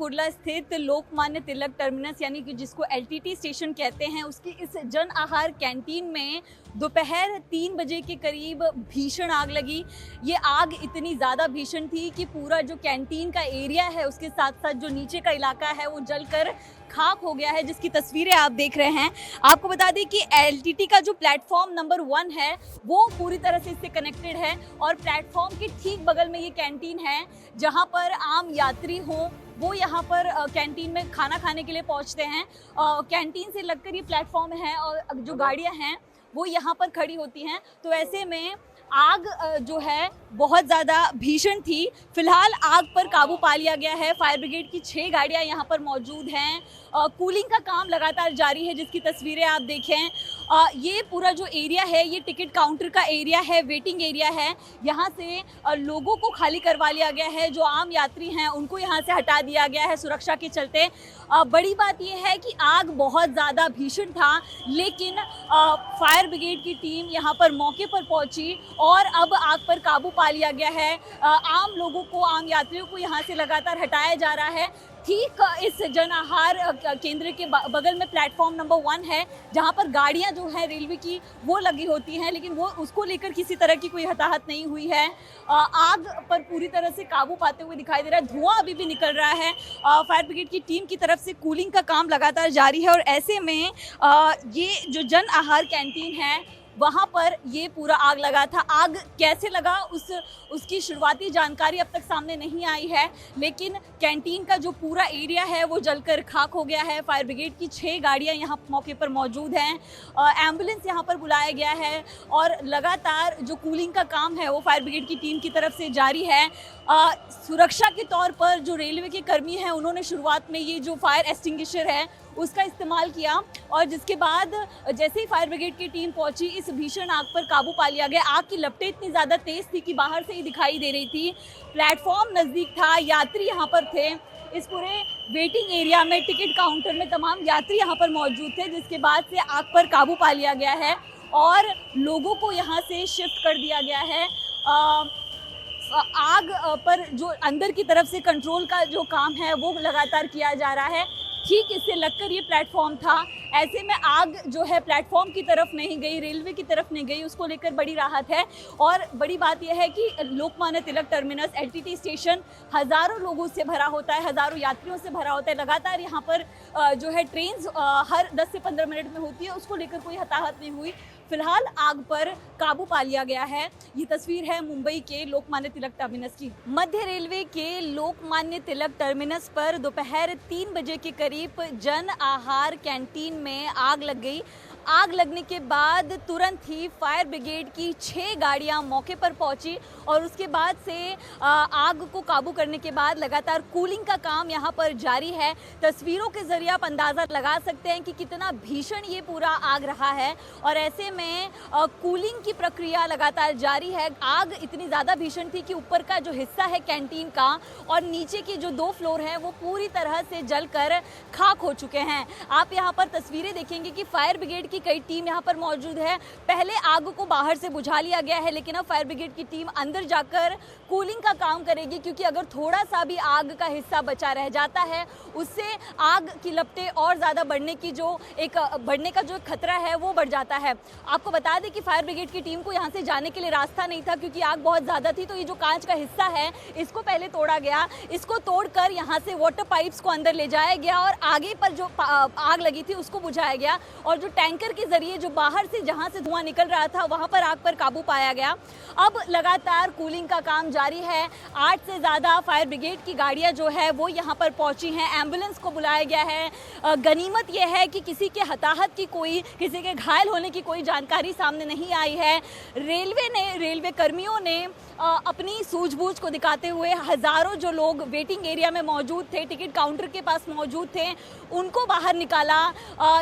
कुर्ला स्थित लोकमान्य तिलक टर्मिनस यानी कि जिसको एलटीटी स्टेशन कहते हैं, उसकी इस जन आहार कैंटीन में दोपहर 3 बजे के करीब भीषण आग लगी। ये आग इतनी ज़्यादा भीषण थी कि पूरा जो कैंटीन का एरिया है उसके साथ साथ जो नीचे का इलाका है वो जलकर खाक हो गया है, जिसकी तस्वीरें आप देख रहे हैं। आपको बता दें कि एलटीटी का जो प्लेटफॉर्म नंबर 1 है वो पूरी तरह से इससे कनेक्टेड है और प्लेटफॉर्म के ठीक बगल में ये कैंटीन है जहां पर आम यात्री हों वो यहाँ पर कैंटीन में खाना खाने के लिए पहुँचते हैं। कैंटीन से लगकर ये प्लेटफॉर्म है और जो गाड़ियाँ हैं वो यहाँ पर खड़ी होती हैं। तो ऐसे में आग जो है बहुत ज़्यादा भीषण थी। फिलहाल आग पर काबू पा लिया गया है। फायर ब्रिगेड की 6 गाड़ियाँ यहाँ पर मौजूद हैं। कूलिंग का काम लगातार जारी है, जिसकी तस्वीरें आप देखें। ये पूरा जो एरिया है ये टिकट काउंटर का एरिया है, वेटिंग एरिया है। यहाँ से लोगों को खाली करवा लिया गया है। जो आम यात्री हैं उनको यहाँ से हटा दिया गया है सुरक्षा के चलते। बड़ी बात यह है कि आग बहुत ज़्यादा भीषण था, लेकिन फायर ब्रिगेड की टीम यहाँ पर मौके पर पहुँची और अब आग पर काबू पा लिया गया है। आम लोगों को, आम यात्रियों को यहाँ से लगातार हटाया जा रहा है। ठीक इस जन आहार केंद्र के बगल में प्लेटफॉर्म नंबर 1 है जहाँ पर गाड़ियाँ जो है रेलवे की वो लगी होती हैं, लेकिन वो उसको लेकर किसी तरह की कोई हताहत नहीं हुई है। आग पर पूरी तरह से काबू पाते हुए दिखाई दे रहा है। धुआं अभी भी निकल रहा है। फायर ब्रिगेड की टीम की तरफ से कूलिंग का काम लगातार जारी है और ऐसे में ये जो जन आहार कैंटीन है वहाँ पर ये पूरा आग लगा था। आग कैसे लगा उसकी शुरुआती जानकारी अब तक सामने नहीं आई है, लेकिन कैंटीन का जो पूरा एरिया है वो जलकर खाक हो गया है। फायर ब्रिगेड की 6 गाड़ियाँ यहाँ मौके पर मौजूद हैं। एम्बुलेंस यहाँ पर बुलाया गया है और लगातार जो कूलिंग का काम है वो फायर ब्रिगेड की टीम की तरफ से जारी है। सुरक्षा के तौर पर जो रेलवे के कर्मी हैं उन्होंने शुरुआत में ये जो फायर एक्सटिंग्विशर है उसका इस्तेमाल किया और जिसके बाद जैसे ही फायर ब्रिगेड की टीम पहुंची इस भीषण आग पर काबू पा लिया गया। आग की लपटें इतनी ज़्यादा तेज़ थी कि बाहर से ही दिखाई दे रही थी। प्लेटफॉर्म नज़दीक था, यात्री यहाँ पर थे। इस पूरे वेटिंग एरिया में, टिकट काउंटर में तमाम यात्री यहाँ पर मौजूद थे, जिसके बाद से आग पर काबू पा लिया गया है और लोगों को यहाँ से शिफ्ट कर दिया गया है। आग पर जो अंदर की तरफ से कंट्रोल का जो काम है वो लगातार किया जा रहा है। ठीक इससे लगकर ये प्लेटफॉर्म था। ऐसे में आग जो है प्लेटफॉर्म की तरफ नहीं गई, रेलवे की तरफ नहीं गई, उसको लेकर बड़ी राहत है। और बड़ी बात यह है कि Lokmanya Tilak terminus LTT station हज़ारों लोगों से भरा होता है, हज़ारों यात्रियों से भरा होता है। लगातार यहाँ पर जो है ट्रेन हर 10 से 15 मिनट में होती है, उसको लेकर कोई हताहत नहीं हुई। फिलहाल आग पर काबू पा लिया गया है। ये तस्वीर है मुंबई के लोकमान्य तिलक टर्मिनस की। मध्य रेलवे के लोकमान्य तिलक टर्मिनस पर दोपहर 3 बजे के करीब जन आहार कैंटीन में आग लग गई। आग लगने के बाद तुरंत ही फायर ब्रिगेड की 6 गाड़ियां मौके पर पहुंची और उसके बाद से आग को काबू करने के बाद लगातार कूलिंग का काम यहां पर जारी है। तस्वीरों के जरिए आप अंदाज़ा लगा सकते हैं कि कितना भीषण ये पूरा आग रहा है और ऐसे में कूलिंग की प्रक्रिया लगातार जारी है। आग इतनी ज़्यादा भीषण थी कि ऊपर का जो हिस्सा है कैंटीन का और नीचे की जो 2 फ्लोर हैं वो पूरी तरह से जलकर खाक हो चुके हैं। आप यहाँ पर तस्वीरें देखेंगे कि फायर ब्रिगेड की कई टीम यहाँ पर मौजूद है। पहले आग को बाहर से बुझा लिया गया है, लेकिन अब फायर ब्रिगेड की टीम अंदर जाकर कूलिंग का काम करेगी, क्योंकि अगर थोड़ा सा भी आग का हिस्सा बचा रह जाता है उससे आग की लपटें और ज़्यादा बढ़ने का जो खतरा है वो बढ़ जाता है। आपको बता दें कि फायर ब्रिगेड की टीम को यहाँ से जाने के लिए रास्ता नहीं था, क्योंकि आग बहुत ज़्यादा थी। तो ये जो कांच का हिस्सा है इसको पहले तोड़ा गया, इसको तोड़कर यहाँ से वाटर पाइप्स को अंदर ले जाया गया और आगे पर जो आग लगी थी उसको बुझाया गया और जो टैंकर के जरिए जो बाहर से जहां से धुआं निकल रहा था वहां पर आग पर काबू पाया गया। अब लगातार कूलिंग का काम जारी है। 8 से ज़्यादा फायर ब्रिगेड की गाड़ियां जो है वो यहां पर पहुंची हैं। एम्बुलेंस को बुलाया गया है। गनीमत यह है कि किसी के हताहत की किसी के घायल होने की कोई जानकारी सामने नहीं आई है। रेलवे कर्मियों ने अपनी सूझबूझ को दिखाते हुए हज़ारों जो लोग वेटिंग एरिया में मौजूद थे, टिकट काउंटर के पास मौजूद थे, उनको बाहर निकाला।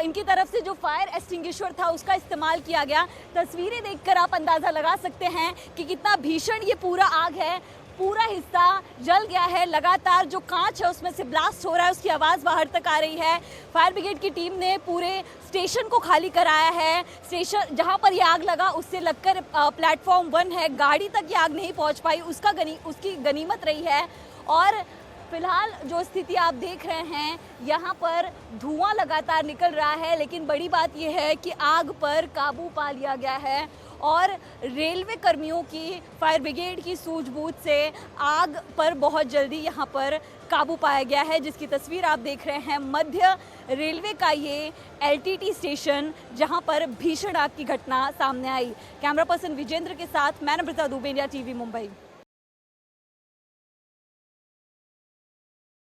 इनकी तरफ से जो फायर एक्सटिंग्विशर था उसका इस्तेमाल किया गया। तस्वीरें देखकर आप अंदाज़ा लगा सकते हैं कि कितना भीषण ये पूरा आग है। पूरा हिस्सा जल गया है। लगातार जो कांच है उसमें से ब्लास्ट हो रहा है, उसकी आवाज़ बाहर तक आ रही है। फायर ब्रिगेड की टीम ने पूरे स्टेशन को खाली कराया है। स्टेशन जहां पर ये आग लगा उससे लगकर प्लेटफॉर्म 1 है, गाड़ी तक ये आग नहीं पहुंच पाई, उसकी गनीमत रही है। और फिलहाल जो स्थिति आप देख रहे हैं, यहाँ पर धुआं लगातार निकल रहा है, लेकिन बड़ी बात यह है कि आग पर काबू पा लिया गया है और रेलवे कर्मियों की, फायर ब्रिगेड की सूझबूझ से आग पर बहुत जल्दी यहाँ पर काबू पाया गया है, जिसकी तस्वीर आप देख रहे हैं। मध्य रेलवे का ये LTT स्टेशन, जहाँ पर भीषण आग की घटना सामने आई। कैमरा पर्सन विजेंद्र के साथ मैं नम्रता दुबे, इंडिया टीवी मुंबई।